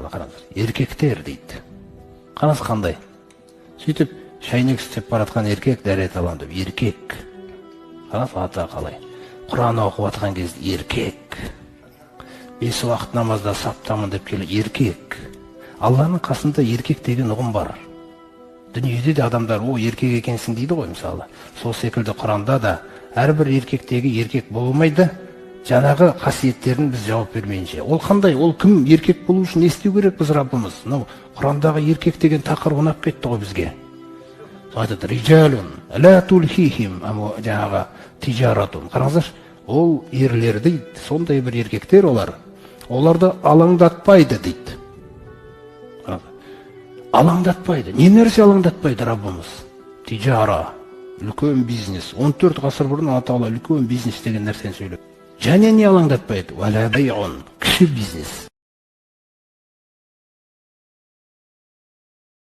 тағала, қараңыздар, еркектер дейді. Қараңыз қандай. Сөйтіп, шайнек істеп баратқан еркек дәрет алам деп, еркек. Қараңыз ата қалай. Құран оқып жатқан кезде еркек. 5 уақыт намазда саптамын деп келе еркек. Алланың қасында еркек деген ұғым бар. Дүниеде де адамдар о еркек екенсің дейді ғой мысалы. Сол секілді Құранда да әрбір еркектегі еркек болмайды. Жаңағы қасиеттерін біз жауап бермейінше. Ол қандай? Ол кім еркек болу үшін не істеу керек біз Раббымыз? Құрандағы еркек деген тақырып ұнап кетті ғой бізге. Айтады, риджалун, ла тулхихим, жаңағы тижаратун. Қараңыздар, ол ерлер дейді, сондай бір еркектер олар. Оларды алаңдатпайды дейді. Алаңдатпайды. Не нәрсе алаңдатпайды Раббымыз? Тижара, үлкен бизнес. 14 ғасыр бұрын Алла Тағала үлкен бизнес деген нәрсені сөйледі. Және не алаңдатпайды? Валя байун, кіші бизнес.